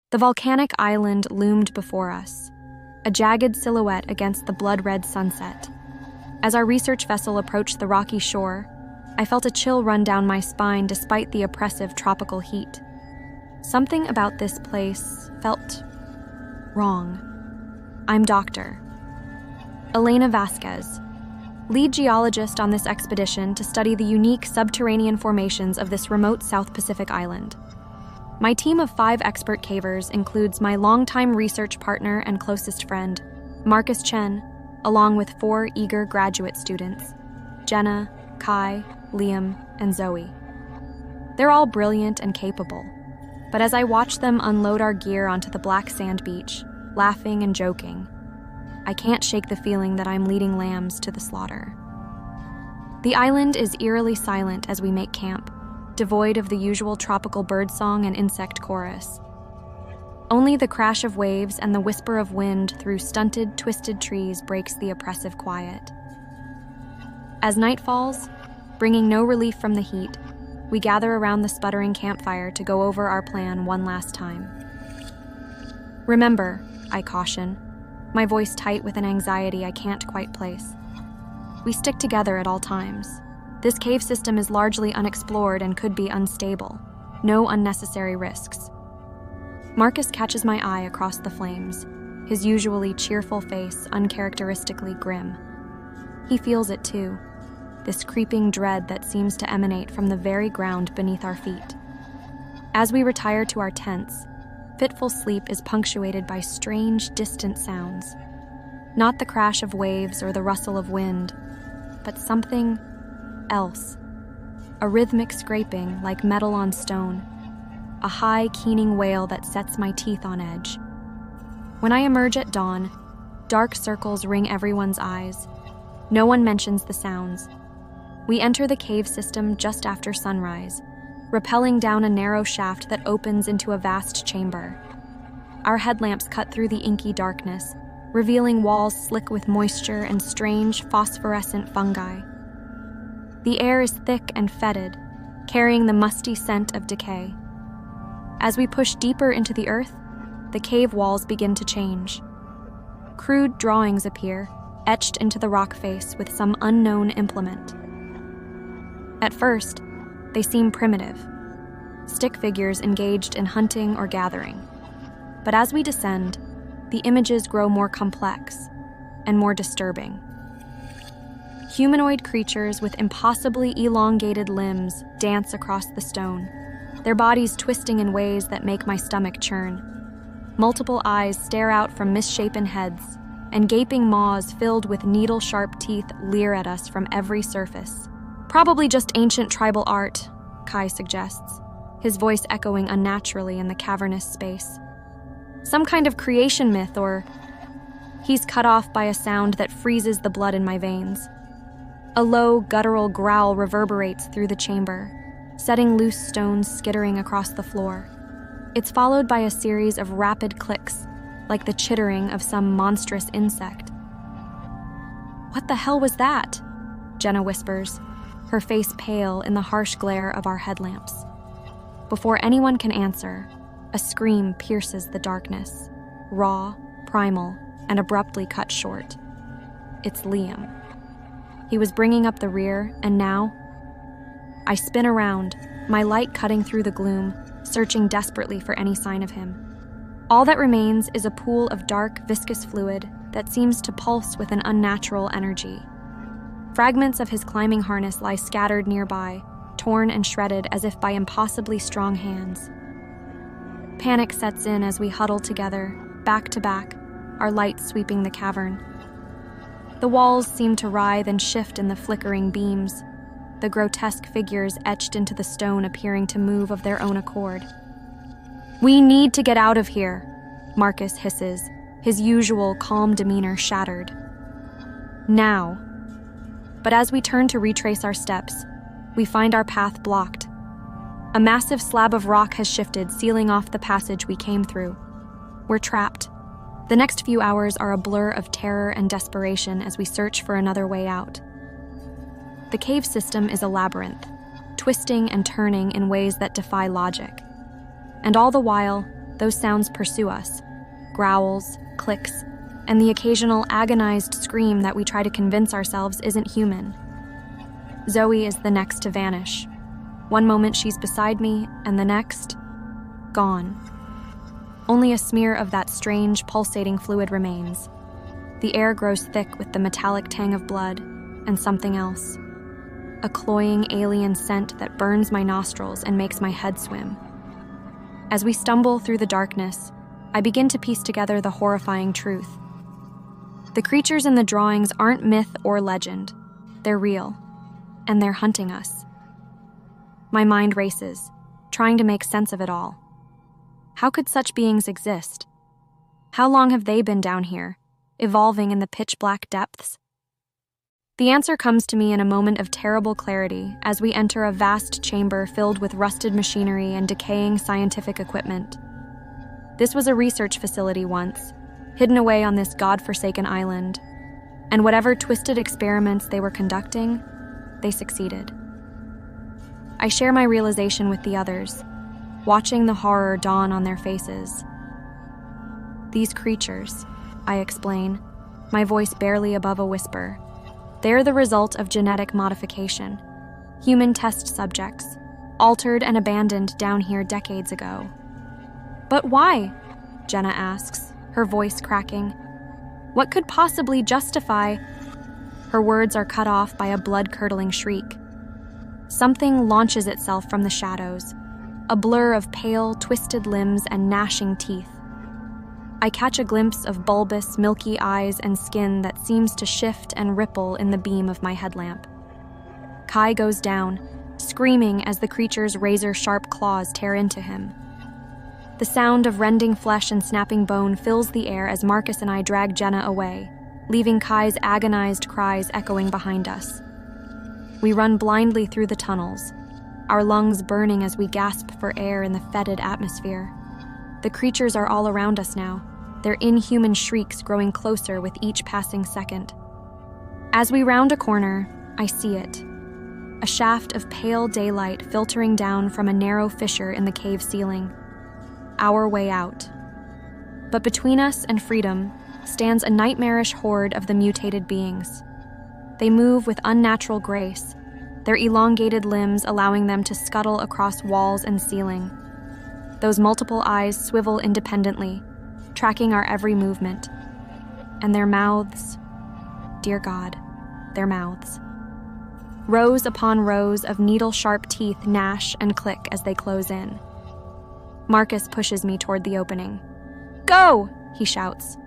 The volcanic island loomed before us, a jagged silhouette against the blood-red sunset. As our research vessel approached the rocky shore, I felt a chill run down my spine despite the oppressive tropical heat. Something about this place felt wrong. I'm Dr. Elena Vasquez, lead geologist on this expedition to study the unique subterranean formations of this remote South Pacific island. My team of 5 expert cavers includes my longtime research partner and closest friend, Marcus Chen, along with 4 eager graduate students, Jenna, Kai, Liam, and Zoe. They're all brilliant and capable, but as I watch them unload our gear onto the black sand beach, laughing and joking, I can't shake the feeling that I'm leading lambs to the slaughter. The island is eerily silent as we make camp, devoid of the usual tropical birdsong and insect chorus. Only the crash of waves and the whisper of wind through stunted, twisted trees breaks the oppressive quiet. As night falls, bringing no relief from the heat, we gather around the sputtering campfire to go over our plan one last time. Remember, I caution, my voice tight with an anxiety I can't quite place. We stick together at all times. This cave system is largely unexplored and could be unstable. No unnecessary risks. Marcus catches my eye across the flames, his usually cheerful face uncharacteristically grim. He feels it too, this creeping dread that seems to emanate from the very ground beneath our feet. As we retire to our tents, fitful sleep is punctuated by strange, distant sounds. Not the crash of waves or the rustle of wind, but something else. A rhythmic scraping like metal on stone. A high, keening wail that sets my teeth on edge. When I emerge at dawn, dark circles ring everyone's eyes. No one mentions the sounds. We enter the cave system just after sunrise, rappelling down a narrow shaft that opens into a vast chamber. Our headlamps cut through the inky darkness, revealing walls slick with moisture and strange, phosphorescent fungi. The air is thick and fetid, carrying the musty scent of decay. As we push deeper into the earth, the cave walls begin to change. Crude drawings appear, etched into the rock face with some unknown implement. At first, they seem primitive, stick figures engaged in hunting or gathering. But as we descend, the images grow more complex and more disturbing. Humanoid creatures with impossibly elongated limbs dance across the stone, their bodies twisting in ways that make my stomach churn. Multiple eyes stare out from misshapen heads, and gaping maws filled with needle-sharp teeth leer at us from every surface. Probably just ancient tribal art, Kai suggests, his voice echoing unnaturally in the cavernous space. Some kind of creation myth, or... He's cut off by a sound that freezes the blood in my veins. A low, guttural growl reverberates through the chamber, setting loose stones skittering across the floor. It's followed by a series of rapid clicks, like the chittering of some monstrous insect. "What the hell was that?" Jenna whispers, her face pale in the harsh glare of our headlamps. Before anyone can answer, a scream pierces the darkness, raw, primal, and abruptly cut short. It's Liam. He was bringing up the rear, and now... I spin around, my light cutting through the gloom, searching desperately for any sign of him. All that remains is a pool of dark, viscous fluid that seems to pulse with an unnatural energy. Fragments of his climbing harness lie scattered nearby, torn and shredded as if by impossibly strong hands. Panic sets in as we huddle together, back to back, our light sweeping the cavern. The walls seem to writhe and shift in the flickering beams, the grotesque figures etched into the stone appearing to move of their own accord. "We need to get out of here," Marcus hisses, his usual calm demeanor shattered. "Now." But as we turn to retrace our steps, we find our path blocked. A massive slab of rock has shifted, sealing off the passage we came through. We're trapped. The next few hours are a blur of terror and desperation as we search for another way out. The cave system is a labyrinth, twisting and turning in ways that defy logic. And all the while, those sounds pursue us. Growls, clicks, and the occasional agonized scream that we try to convince ourselves isn't human. Zoe is the next to vanish. One moment she's beside me, and the next, gone. Only a smear of that strange, pulsating fluid remains. The air grows thick with the metallic tang of blood, and something else. A cloying alien scent that burns my nostrils and makes my head swim. As we stumble through the darkness, I begin to piece together the horrifying truth. The creatures in the drawings aren't myth or legend. They're real, and they're hunting us. My mind races, trying to make sense of it all. How could such beings exist? How long have they been down here, evolving in the pitch-black depths? The answer comes to me in a moment of terrible clarity as we enter a vast chamber filled with rusted machinery and decaying scientific equipment. This was a research facility once, hidden away on this god-forsaken island, and whatever twisted experiments they were conducting, they succeeded. I share my realization with the others, watching the horror dawn on their faces. These creatures, I explain, my voice barely above a whisper, they're the result of genetic modification. Human test subjects, altered and abandoned down here decades ago. But why? Jenna asks, her voice cracking. What could possibly justify? Her words are cut off by a blood-curdling shriek. Something launches itself from the shadows, a blur of pale, twisted limbs and gnashing teeth. I catch a glimpse of bulbous, milky eyes and skin that seems to shift and ripple in the beam of my headlamp. Kai goes down, screaming as the creature's razor-sharp claws tear into him. The sound of rending flesh and snapping bone fills the air as Marcus and I drag Jenna away, leaving Kai's agonized cries echoing behind us. We run blindly through the tunnels, our lungs burning as we gasp for air in the fetid atmosphere. The creatures are all around us now, their inhuman shrieks growing closer with each passing second. As we round a corner, I see it. A shaft of pale daylight filtering down from a narrow fissure in the cave ceiling. Our way out. But between us and freedom stands a nightmarish horde of the mutated beings. They move with unnatural grace, their elongated limbs allowing them to scuttle across walls and ceiling. Those multiple eyes swivel independently, tracking our every movement. And their mouths, dear God, their mouths. Rows upon rows of needle-sharp teeth gnash and click as they close in. Marcus pushes me toward the opening. Go, he shouts.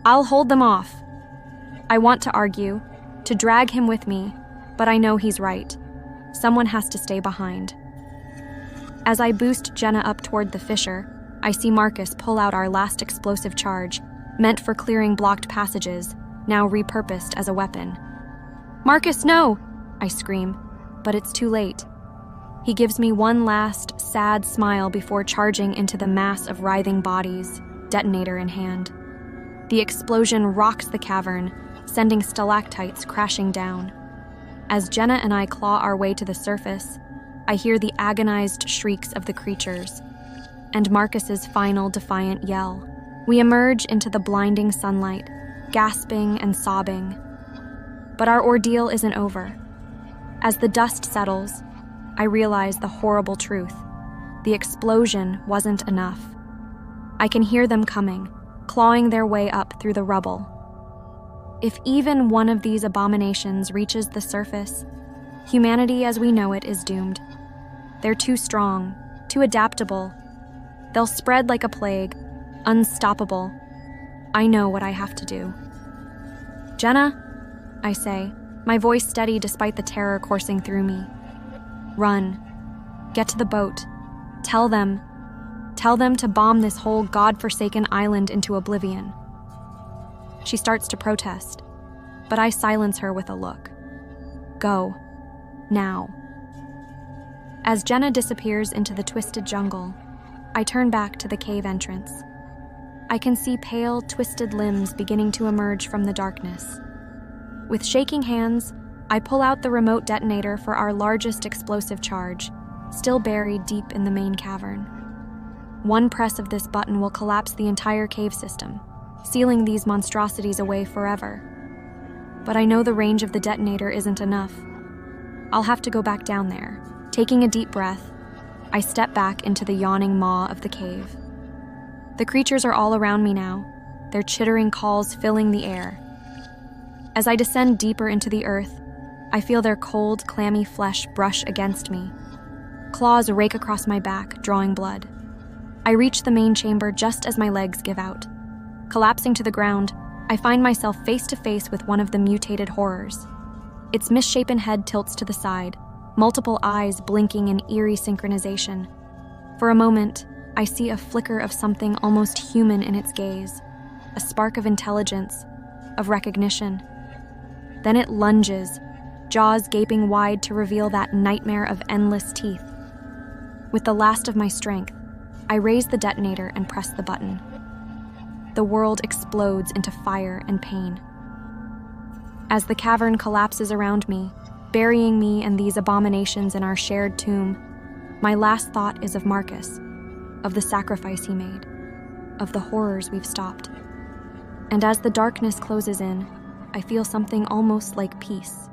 I'll hold them off. I want to argue, to drag him with me, but I know he's right. Someone has to stay behind. As I boost Jenna up toward the fissure, I see Marcus pull out our last explosive charge, meant for clearing blocked passages, now repurposed as a weapon. Marcus, no! I scream, but it's too late. He gives me one last, sad smile before charging into the mass of writhing bodies, detonator in hand. The explosion rocks the cavern, sending stalactites crashing down. As Jenna and I claw our way to the surface, I hear the agonized shrieks of the creatures, and Marcus's final defiant yell. We emerge into the blinding sunlight, gasping and sobbing. But our ordeal isn't over. As the dust settles, I realize the horrible truth. The explosion wasn't enough. I can hear them coming, clawing their way up through the rubble. If even one of these abominations reaches the surface, humanity as we know it is doomed. They're too strong, too adaptable. They'll spread like a plague, unstoppable. I know what I have to do. Jenna, I say, my voice steady despite the terror coursing through me. Run. Get to the boat. Tell them to bomb this whole god-forsaken island into oblivion. She starts to protest, but I silence her with a look. Go. Now. As Jenna disappears into the twisted jungle, I turn back to the cave entrance. I can see pale, twisted limbs beginning to emerge from the darkness. With shaking hands, I pull out the remote detonator for our largest explosive charge, still buried deep in the main cavern. One press of this button will collapse the entire cave system, sealing these monstrosities away forever. But I know the range of the detonator isn't enough. I'll have to go back down there. Taking a deep breath, I step back into the yawning maw of the cave. The creatures are all around me now, their chittering calls filling the air. As I descend deeper into the earth, I feel their cold, clammy flesh brush against me. Claws rake across my back, drawing blood. I reach the main chamber just as my legs give out. Collapsing to the ground, I find myself face to face with one of the mutated horrors. Its misshapen head tilts to the side, multiple eyes blinking in eerie synchronization. For a moment, I see a flicker of something almost human in its gaze, a spark of intelligence, of recognition. Then it lunges, jaws gaping wide to reveal that nightmare of endless teeth. With the last of my strength, I raise the detonator and press the button. The world explodes into fire and pain. As the cavern collapses around me, burying me and these abominations in our shared tomb, my last thought is of Marcus, of the sacrifice he made, of the horrors we've stopped. And as the darkness closes in, I feel something almost like peace.